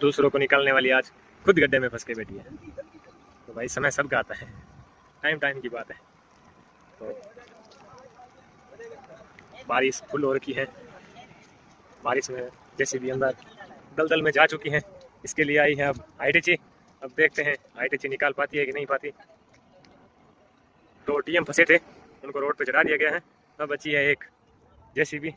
दूसरों को निकालने वाली आज खुद गड्ढे में फंस के बैठी है। तो भाई समय सबका आता है, टाइम टाइम की बात है। तो बारिश फुल हो रखी है, बारिश में जैसे भी अंदर दलदल में जा चुकी है, इसके लिए आई है अब आईटीसी। अब देखते हैं आईटीसी निकाल पाती है कि नहीं पाती। तो टीएम फंसे थे, उनको रोड पे चढ़ा दिया गया है। अब बची है एक जेसीबी।